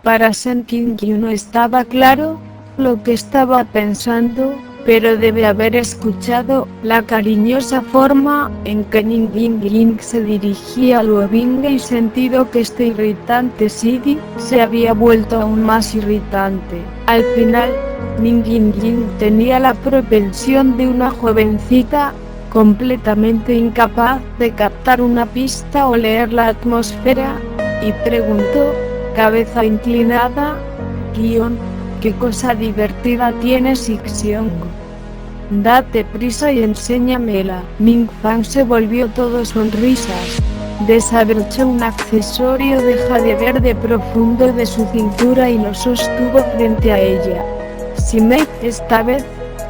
Para Shen Qingyu no estaba claro lo que estaba pensando, pero debe haber escuchado la cariñosa forma en que Ning Ying se dirigía a Luo Binghe y sentido que este irritante Sidi se había vuelto aún más irritante. Al final, Ning Ying tenía la propensión de una jovencita, completamente incapaz de captar una pista o leer la atmósfera, y preguntó, cabeza inclinada, ¿qué cosa divertida tienes, Xiong? Date prisa y enséñamela. Ming Fan se volvió todo sonrisas. Desabrochó un accesorio de jade verde profundo de su cintura y lo sostuvo frente a ella. Simei, esta vez,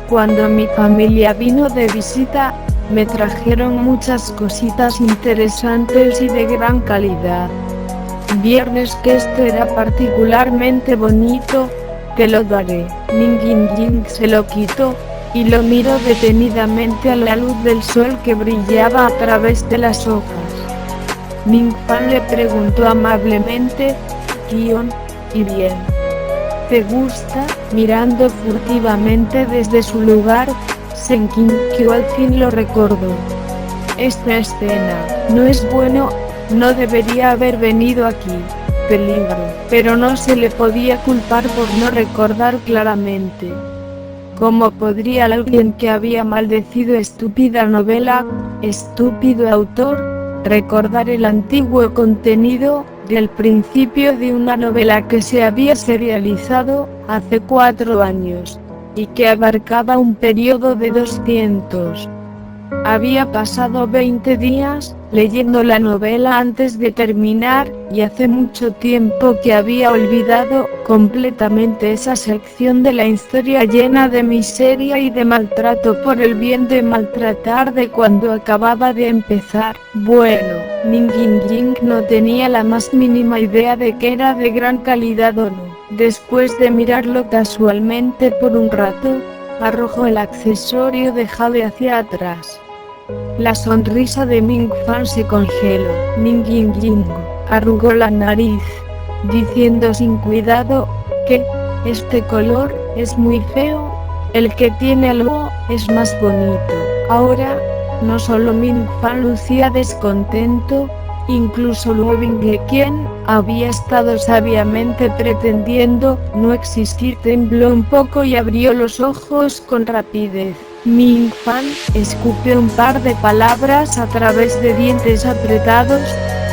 cuando mi familia vino de visita, me trajeron muchas cositas interesantes y de gran calidad. Viernes que esto era particularmente bonito, te lo daré. Ning Ying se lo quitó, y lo miró detenidamente a la luz del sol que brillaba a través de las hojas. Ming Fan le preguntó amablemente, ¿y bien? ¿Te gusta? Mirando furtivamente desde su lugar, Shen Qingyu al fin lo recordó. Esta escena, no es bueno, no debería haber venido aquí. Peligro, pero no se le podía culpar por no recordar claramente. ¿Cómo podría alguien que había maldecido estúpida novela, estúpido autor, recordar el antiguo contenido del principio de una novela que se había serializado hace 4 años, y que abarcaba un periodo de 200? Había pasado 20 días leyendo la novela antes de terminar, y hace mucho tiempo que había olvidado completamente esa sección de la historia llena de miseria y de maltrato por el bien de maltratar de cuando acababa de empezar. Bueno, Ning Ying no tenía la más mínima idea de que era de gran calidad o no. Después de mirarlo casualmente por un rato, arrojó el accesorio de jade hacia atrás. La sonrisa de Ming Fan se congeló. Ning Ying arrugó la nariz, diciendo sin cuidado, que este color es muy feo, el que tiene Luo es más bonito. Ahora, no solo Ming Fan lucía descontento, incluso Luo Binghe, quien había estado sabiamente pretendiendo no existir, tembló un poco y abrió los ojos con rapidez. Ming Fan escupió un par de palabras a través de dientes apretados.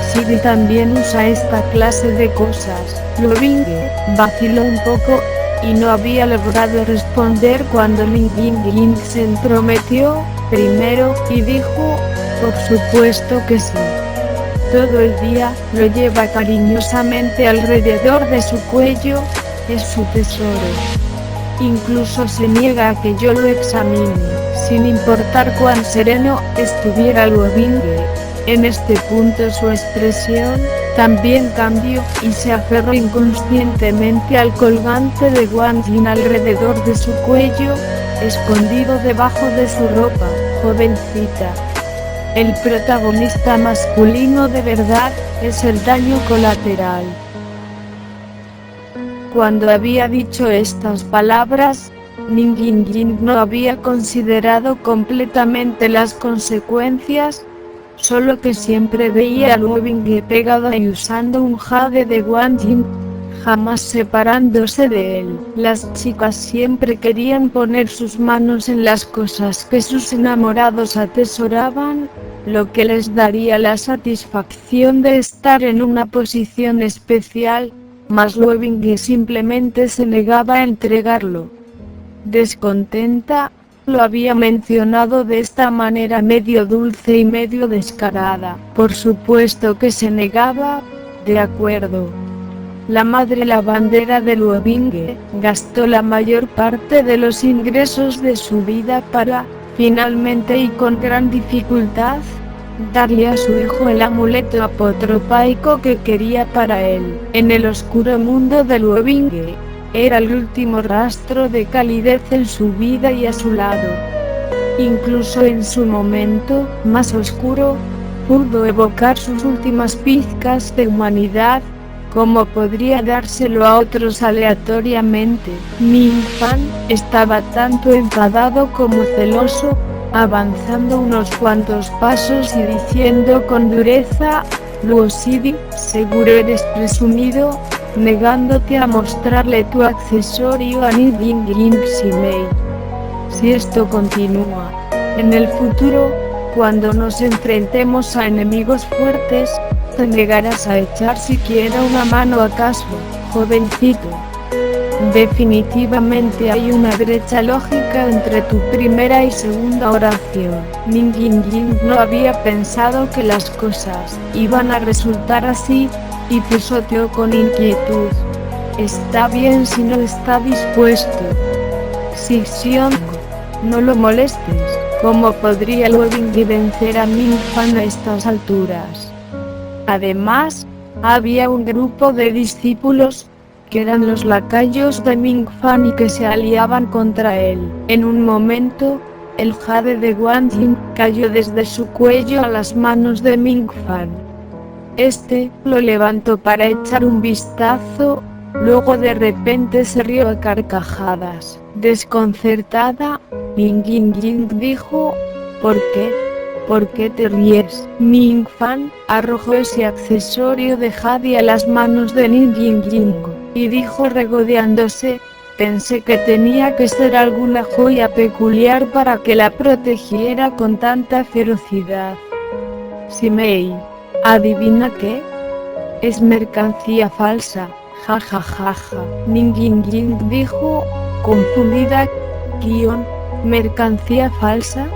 Sidi también usa esta clase de cosas. Luo Binghe vaciló un poco, y no había logrado responder cuando Ning Ying se entrometió primero, y dijo, por supuesto que sí. Todo el día lo lleva cariñosamente alrededor de su cuello, es su tesoro. Incluso se niega a que yo lo examine, sin importar cuán sereno estuviera Luo Binghe. En este punto su expresión también cambió, y se aferró inconscientemente al colgante de Wang Jin alrededor de su cuello, escondido debajo de su ropa. Jovencita. El protagonista masculino de verdad es el daño colateral. Cuando había dicho estas palabras, Ning Ying no había considerado completamente las consecuencias, solo que siempre veía a Luo Binghe pegado y usando un jade de Wang Jin, jamás separándose de él. Las chicas siempre querían poner sus manos en las cosas que sus enamorados atesoraban, lo que les daría la satisfacción de estar en una posición especial, mas Luo Binghe simplemente se negaba a entregarlo. Descontenta, lo había mencionado de esta manera medio dulce y medio descarada. Por supuesto que se negaba. De acuerdo. La madre lavandera de Luo Binghe gastó la mayor parte de los ingresos de su vida para, finalmente y con gran dificultad, darle a su hijo el amuleto apotropaico que quería para él. En el oscuro mundo de Luo Binghe, era el último rastro de calidez en su vida y a su lado. Incluso en su momento más oscuro, pudo evocar sus últimas pizcas de humanidad, como podría dárselo a otros aleatoriamente. Ming Fan estaba tanto enfadado como celoso, avanzando unos cuantos pasos y diciendo con dureza: Luo Sidi, seguro eres presumido, negándote a mostrarle tu accesorio a Niding Ling Simei. Si esto continúa, en el futuro, cuando nos enfrentemos a enemigos fuertes, ¿te negarás a echar siquiera una mano acaso, jovencito? Definitivamente hay una brecha lógica entre tu primera y segunda oración. Ning Ying no había pensado que las cosas iban a resultar así, y pisoteó con inquietud. Está bien si no está dispuesto. Xiong, no lo molestes. ¿Cómo podría Luo Bingge vencer a Ming Fan a estas alturas? Además, había un grupo de discípulos, que eran los lacayos de Ming Fan y que se aliaban contra él. En un momento, el jade de Guan Yin cayó desde su cuello a las manos de Ming Fan. Este lo levantó para echar un vistazo, luego de repente se rió a carcajadas. Desconcertada, Ming Ying dijo: ¿Por qué? ¿Por qué te ríes? Ming Fan arrojó ese accesorio de jade a las manos de Ning Ying y dijo regodeándose: pensé que tenía que ser alguna joya peculiar para que la protegiera con tanta ferocidad. Simei, ¿adivina qué? Es mercancía falsa. Ja ja ja ja. Ning Ying dijo, confundida. ¿Mercancía falsa?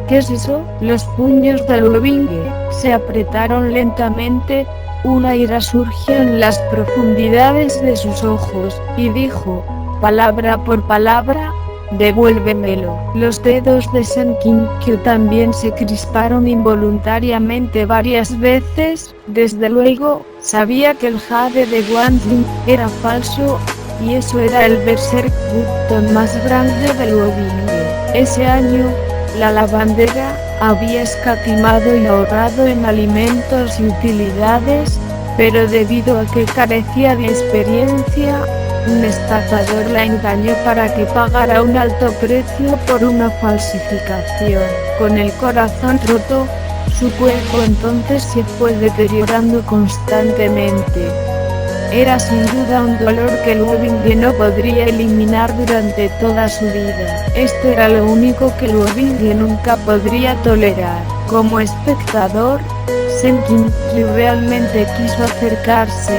¿Qué es eso? Los puños de Luo Bingge se apretaron lentamente, una ira surgió en las profundidades de sus ojos, y dijo, palabra por palabra, devuélvemelo. Los dedos de Shen Qingqiu también se crisparon involuntariamente varias veces. Desde luego, sabía que el jade de Guan Yin era falso, y eso era el berserk Button más grande de Luo Bingge. Ese año, la lavandera había escatimado y ahorrado en alimentos y utilidades, pero debido a que carecía de experiencia, un estafador la engañó para que pagara un alto precio por una falsificación. Con el corazón roto, su cuerpo entonces se fue deteriorando constantemente. Era sin duda un dolor que Luo Bingge no podría eliminar durante toda su vida. Esto era lo único que Luo Bingge nunca podría tolerar. Como espectador, Shen Qingqiu realmente quiso acercarse,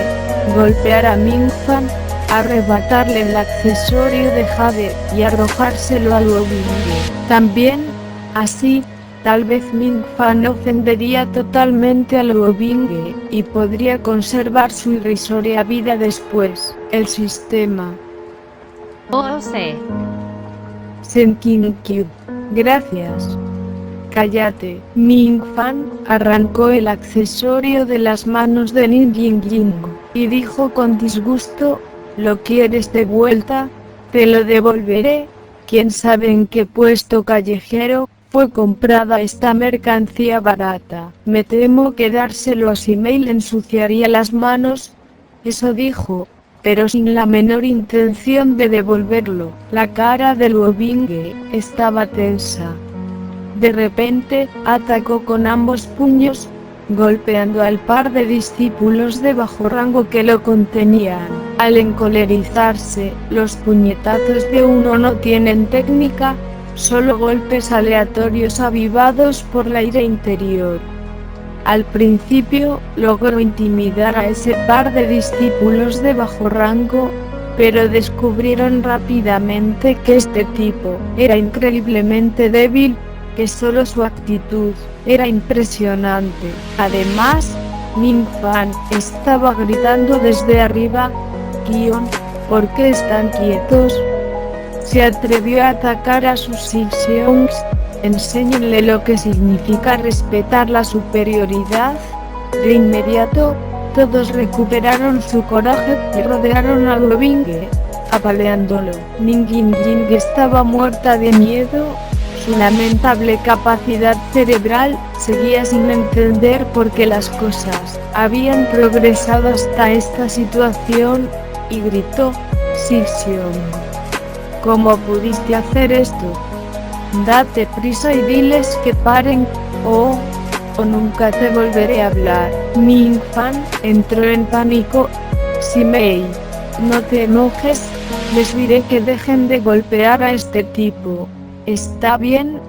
golpear a Ming Fan, arrebatarle el accesorio de jade y arrojárselo a Luo Bingge. También, así, tal vez Ming Fan ofendería totalmente a Luo Bingge, y podría conservar su irrisoria vida después. El sistema. Shen Qingqiu. Gracias. Cállate. Ming Fan arrancó el accesorio de las manos de Ning Ying y dijo con disgusto, ¿lo quieres de vuelta? Te lo devolveré. ¿Quién sabe en qué puesto callejero fue comprada esta mercancía barata? Me temo que dárselo a Simei le ensuciaría las manos. Eso dijo, pero sin la menor intención de devolverlo. La cara de Luo Bingge estaba tensa. De repente, atacó con ambos puños, golpeando al par de discípulos de bajo rango que lo contenían. Al encolerizarse, los puñetazos de uno no tienen técnica, solo golpes aleatorios avivados por la ira interior. Al principio, logró intimidar a ese par de discípulos de bajo rango, pero descubrieron rápidamente que este tipo era increíblemente débil, que solo su actitud era impresionante. Además, Ming Fan estaba gritando desde arriba, ¿por qué están quietos? Se atrevió a atacar a sus Xiong's. Enséñenle lo que significa respetar la superioridad. De inmediato, todos recuperaron su coraje y rodearon a Luo Bingge, apaleándolo. Ning Ying estaba muerta de miedo, Su lamentable capacidad cerebral seguía sin entender por qué las cosas habían progresado hasta esta situación, y gritó: «Sicción, ¿cómo pudiste hacer esto? Date prisa y diles que paren, o nunca te volveré a hablar». Ming Fan entró en pánico. «Si Mei, no te enojes, les diré que dejen de golpear a este tipo. ¿Está bien?».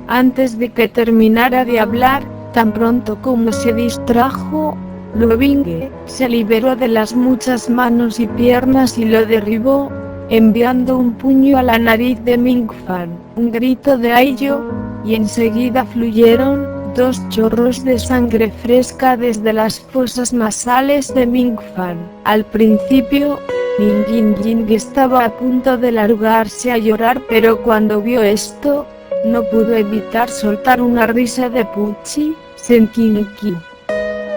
Antes de que terminara de hablar, tan pronto como se distrajo, Luo Binge se liberó de las muchas manos y piernas y lo derribó, enviando un puño a la nariz de Ming Fan, un grito de ayo, y enseguida fluyeron 2 chorros de sangre fresca desde las fosas nasales de Ming Fan. Al principio, Ning Yin Ying estaba a punto de largarse a llorar, pero cuando vio esto, no pudo evitar soltar una risa de Puchi. Senkinki.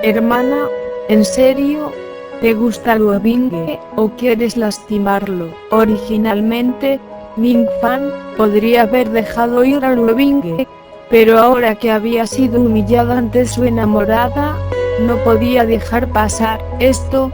«Hermana, ¿en serio? ¿Te gusta Luo Binge, o quieres lastimarlo?». Originalmente, Ming Fan podría haber dejado ir a Luo Binge, pero ahora que había sido humillado ante su enamorada, no podía dejar pasar esto,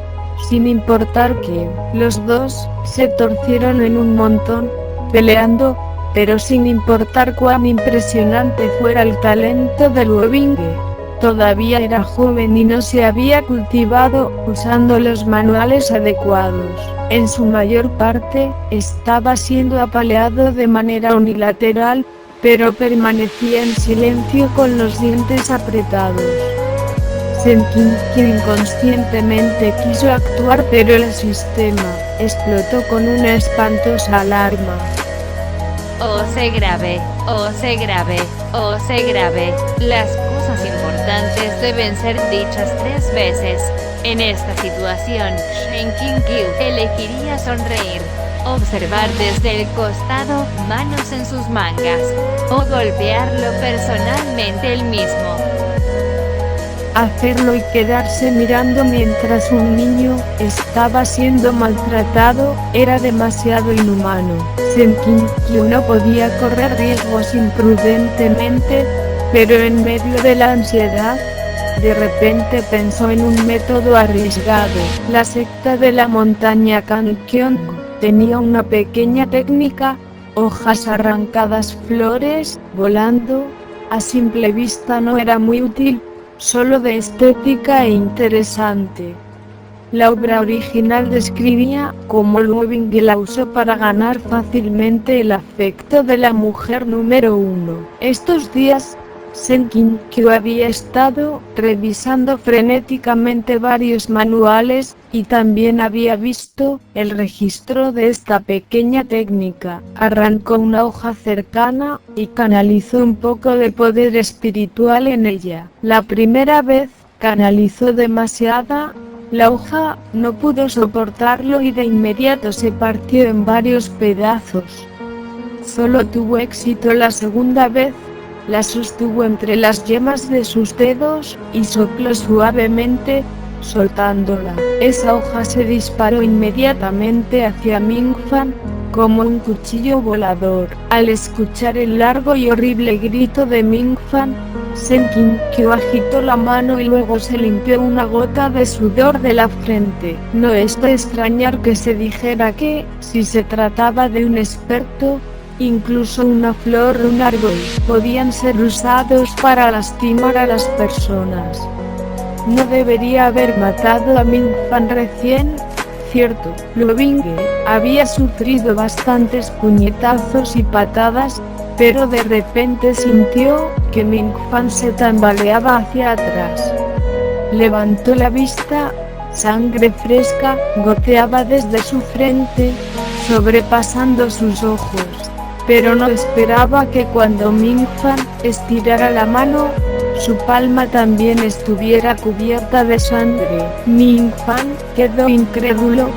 sin importar que los dos se torcieron en un montón, peleando, pero sin importar cuán impresionante fuera el talento de Luo Binge. Todavía era joven y no se había cultivado usando los manuales adecuados. En su mayor parte, estaba siendo apaleado de manera unilateral, pero permanecía en silencio con los dientes apretados. Senkinki inconscientemente quiso actuar, pero el sistema explotó con una espantosa alarma. «Oh, sé grave, oh, sé grave, oh, sé grave. Las cosas importantes deben ser dichas 3 veces. En esta situación, Senkinki elegiría sonreír, observar desde el costado, manos en sus mangas, o golpearlo personalmente él mismo». Hacerlo y quedarse mirando mientras un niño estaba siendo maltratado era demasiado inhumano. Senkinki no podía correr riesgos imprudentemente, pero en medio de la ansiedad, de repente pensó en un método arriesgado. La secta de la montaña Kankyong tenía una pequeña técnica: hojas arrancadas, flores volando. A simple vista no era muy útil, solo de estética e interesante. La obra original describía cómo Luo Binge la usó para ganar fácilmente el afecto de la mujer número 1. Estos días, Senkinki había estado revisando frenéticamente varios manuales, y también había visto el registro de esta pequeña técnica. Arrancó una hoja cercana, y canalizó un poco de poder espiritual en ella. La primera vez, canalizó demasiada. La hoja no pudo soportarlo y de inmediato se partió en varios pedazos. Solo tuvo éxito la segunda vez. La sostuvo entre las yemas de sus dedos, y sopló suavemente, soltándola. Esa hoja se disparó inmediatamente hacia Ming Fan, como un cuchillo volador. Al escuchar el largo y horrible grito de Ming Fan, Senkinki agitó la mano y luego se limpió una gota de sudor de la frente. No es de extrañar que se dijera que, si se trataba de un experto, incluso una flor o un árbol podían ser usados para lastimar a las personas. No debería haber matado a Ming Fan recién. Cierto, Luo Binge había sufrido bastantes puñetazos y patadas, pero de repente sintió que Ming Fan se tambaleaba hacia atrás. Levantó la vista. Sangre fresca goteaba desde su frente, sobrepasando sus ojos. Pero no esperaba que cuando Ming Fan estirara la mano, su palma también estuviera cubierta de sangre. Ming Fan quedó incrédulo.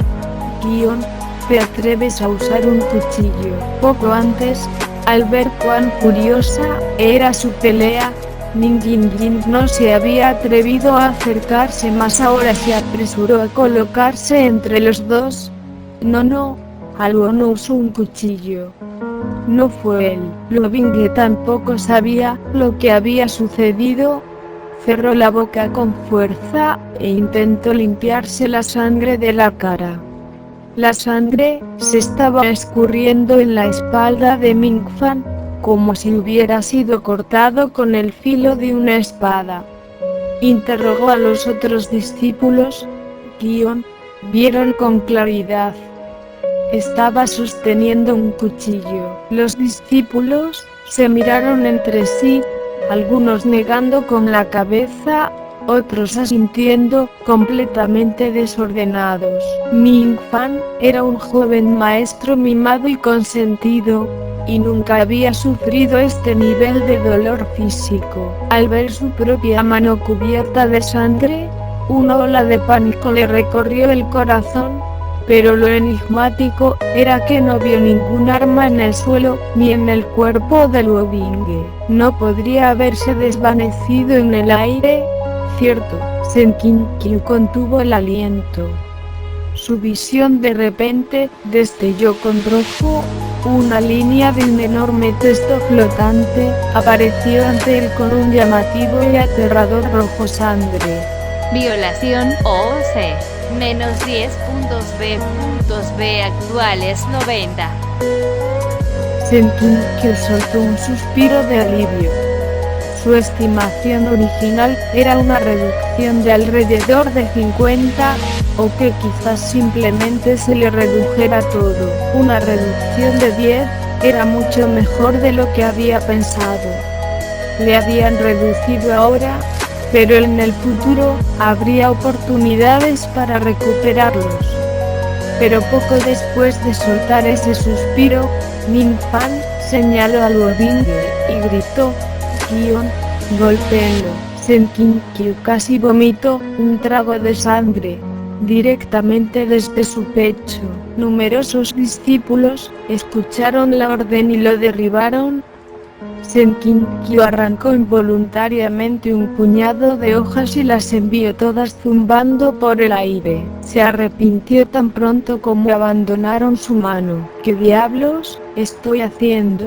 ¿Te atreves a usar un cuchillo? Poco antes, al ver cuán curiosa era su pelea, Ning Yin Ying no se había atrevido a acercarse más. Ahora se apresuró a colocarse entre los dos. No, Luo no usó un cuchillo. no fue él. Lovinge tampoco sabía lo que había sucedido. Cerró la boca con fuerza e intentó limpiarse la sangre de la cara. La sangre se estaba escurriendo en la espalda de Ming-Fan, como si hubiera sido cortado con el filo de una espada. Interrogó a los otros discípulos. Vieron con claridad. Estaba sosteniendo un cuchillo. Los discípulos se miraron entre sí, algunos negando con la cabeza, otros asintiendo, completamente desordenados. Ming-Fan era un joven maestro mimado y consentido, y nunca había sufrido este nivel de dolor físico. Al ver su propia mano cubierta de sangre, una ola de pánico le recorrió el corazón, pero lo enigmático era que no vio ningún arma en el suelo, ni en el cuerpo de Lovinge. No podría haberse desvanecido en el aire, ¿cierto? Senkinkyu contuvo el aliento. Su visión de repente destelló con rojo. Una línea de un enorme texto flotante apareció ante él con un llamativo y aterrador rojo sangre. Violación OC. Menos 10 puntos B actuales 90. Senkinkyu soltó un suspiro de alivio. Su estimación original era una reducción de alrededor de 50, o que quizás simplemente se le redujera todo. Una reducción de 10 era mucho mejor de lo que había pensado. Le habían reducido ahora, pero en el futuro habría oportunidades para recuperarlos. Pero poco después de soltar ese suspiro, Ming-Fan señaló a Lovinge y gritó: golpéenlo. Senkinkyu casi vomitó un trago de sangre directamente desde su pecho. Numerosos discípulos escucharon la orden y lo derribaron. Senkinkyu arrancó involuntariamente un puñado de hojas y las envió todas zumbando por el aire. Se arrepintió tan pronto como abandonaron su mano. ¿Qué diablos estoy haciendo?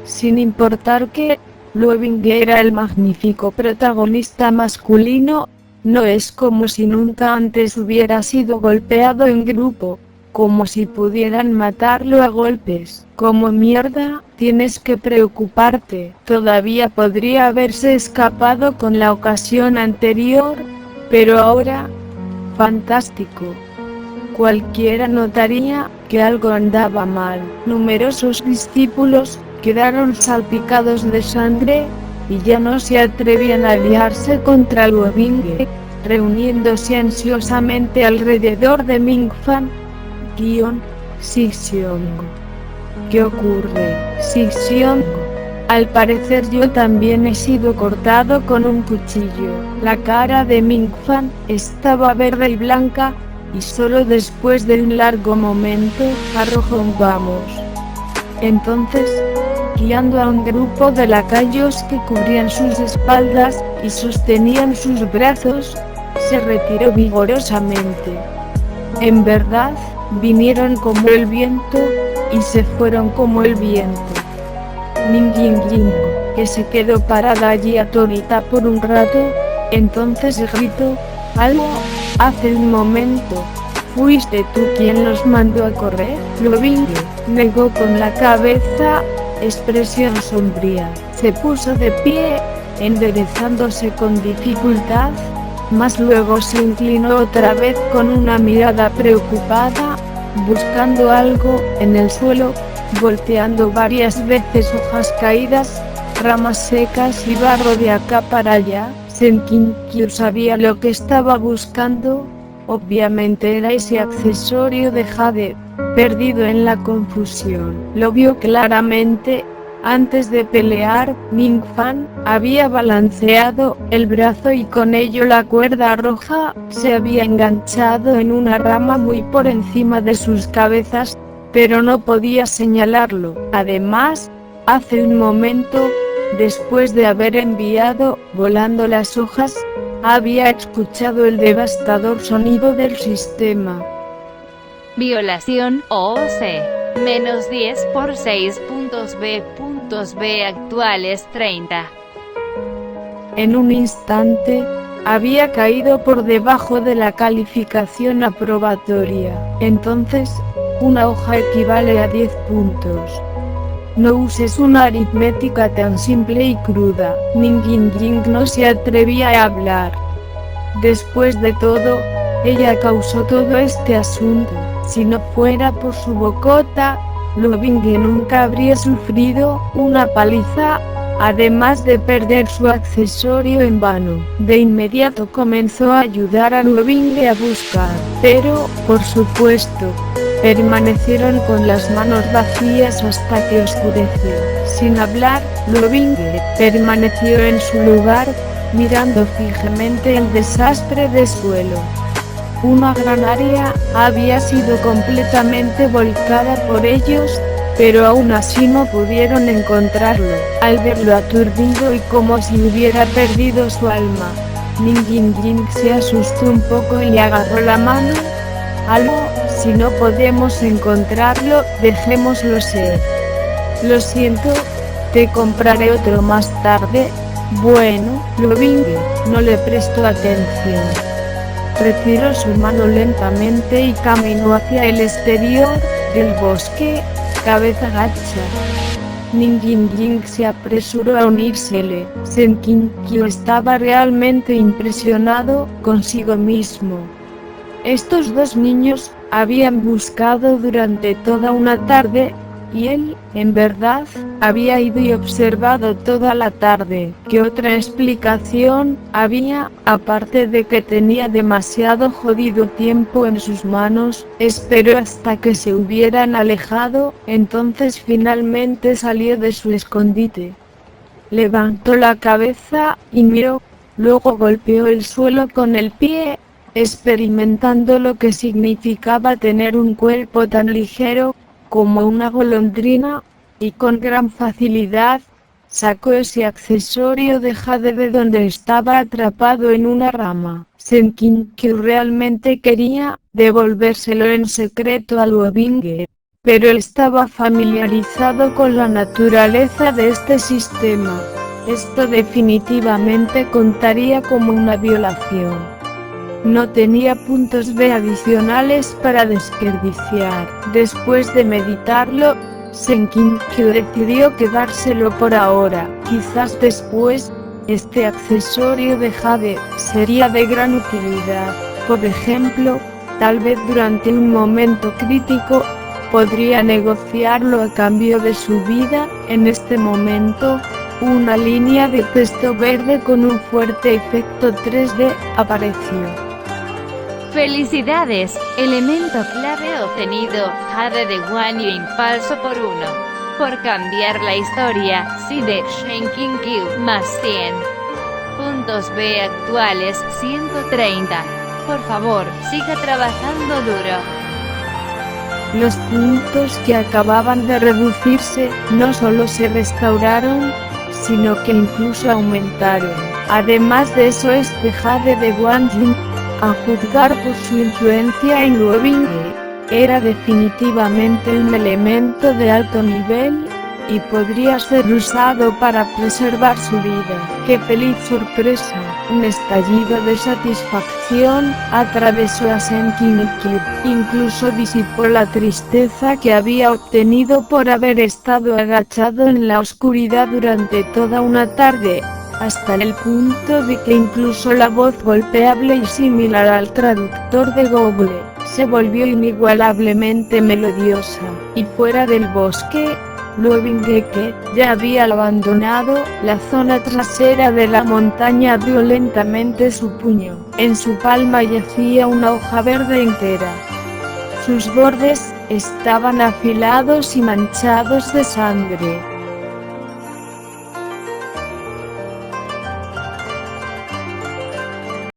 Sin importar que Lovinge era el magnífico protagonista masculino, no es como si nunca antes hubiera sido golpeado en grupo, como si pudieran matarlo a golpes. ¿Cómo mierda tienes que preocuparte? Todavía podría haberse escapado con la ocasión anterior, pero ahora, fantástico. Cualquiera notaría que algo andaba mal. Numerosos discípulos quedaron salpicados de sangre, y ya no se atrevían a aliarse contra Lovinge, reuniéndose ansiosamente alrededor de Ming-Fan. Sixiong. ¿Qué ocurre, Sixiong? Al parecer yo también he sido cortado con un cuchillo. La cara de Ming-Fan estaba verde y blanca, y solo después de un largo momento, arrojó un vamos. Entonces, guiando a un grupo de lacayos que cubrían sus espaldas y sostenían sus brazos, se retiró vigorosamente. En verdad, vinieron como el viento, y se fueron como el viento. Ning, que se quedó parada allí atónita por un rato, entonces gritó: «¡Algo! Hace un momento, ¿fuiste tú quien los mandó a correr?» Lovinge negó con la cabeza, expresión sombría. Se puso de pie, enderezándose con dificultad, mas luego se inclinó otra vez con una mirada preocupada, buscando algo en el suelo, golpeando varias veces hojas caídas, ramas secas y barro de acá para allá. Senkinkyu sabía lo que estaba buscando. Obviamente era ese accesorio de jade, perdido en la confusión. Lo vio claramente. Antes de pelear, Ming-Fan había balanceado el brazo y con ello la cuerda roja se había enganchado en una rama muy por encima de sus cabezas, pero no podía señalarlo. Además, hace un momento, después de haber enviado volando las hojas, había escuchado el devastador sonido del sistema. Violación OC. Menos 10 por 6 puntos B actuales 30. En un instante, había caído por debajo de la calificación aprobatoria. Entonces, una hoja equivale a 10 puntos. No uses una aritmética tan simple y cruda. Ning Ying Ying no se atrevía a hablar. Después de todo, ella causó todo este asunto. Si no fuera por su bocota, Luo Binghe nunca habría sufrido una paliza, además de perder su accesorio en vano. De inmediato comenzó a ayudar a Luo Binghe a buscar, pero, por supuesto, permanecieron con las manos vacías hasta que oscureció. Sin hablar, Luo Binghe permaneció en su lugar, mirando fijamente el desastre de suelo. Una gran área había sido completamente volcada por ellos, pero aún así no pudieron encontrarlo. Al verlo aturdido y como si hubiera perdido su alma, Ning Ying Ying se asustó un poco y le agarró la mano. Algo, si no podemos encontrarlo, dejémoslo ser. Lo siento, te compraré otro más tarde. Bueno, Luo Binghe no le prestó atención. Retiró su mano lentamente y caminó hacia el exterior del bosque, cabeza gacha. Ning Ying Ying se apresuró a unírsele. Shen Qianqiu estaba realmente impresionado consigo mismo. Estos dos niños habían buscado durante toda una tarde, y él, en verdad, había ido y observado toda la tarde. ¿Qué otra explicación había, aparte de que tenía demasiado jodido tiempo en sus manos? Esperó hasta que se hubieran alejado, entonces finalmente salió de su escondite. Levantó la cabeza y miró, luego golpeó el suelo con el pie, experimentando lo que significaba tener un cuerpo tan ligero como una golondrina, y con gran facilidad sacó ese accesorio de jade de donde estaba atrapado en una rama. Shen Qianqiu realmente quería devolvérselo en secreto a Luo Binghe, pero él estaba familiarizado con la naturaleza de este sistema. Esto definitivamente contaría como una violación. No tenía puntos B adicionales para desperdiciar. Después de meditarlo, Shen Qianqiu decidió quedárselo por ahora. Quizás después, este accesorio de jade sería de gran utilidad. Por ejemplo, tal vez durante un momento crítico, podría negociarlo a cambio de su vida. En este momento, una línea de texto verde con un fuerte efecto 3D apareció. Felicidades, elemento clave obtenido, jade de Guanyin falso por 1. Por cambiar la historia, sí de Shen Qianqiu, más 100. Puntos B actuales, 130. Por favor, siga trabajando duro. Los puntos que acababan de reducirse, no solo se restauraron, sino que incluso aumentaron. Además de eso, este jade de Guanyin, a juzgar por su influencia en Luo Binghe, era definitivamente un elemento de alto nivel, y podría ser usado para preservar su vida. ¡Qué feliz sorpresa! Un estallido de satisfacción atravesó a Shen Qianqiu, incluso disipó la tristeza que había obtenido por haber estado agachado en la oscuridad durante toda una tarde, hasta el punto de que incluso la voz golpeable y similar al traductor de Google, se volvió inigualablemente melodiosa. Y fuera del bosque, Luo Binghe, que ya había abandonado la zona trasera de la montaña, abrió lentamente su puño. En su palma yacía una hoja verde entera. Sus bordes estaban afilados y manchados de sangre.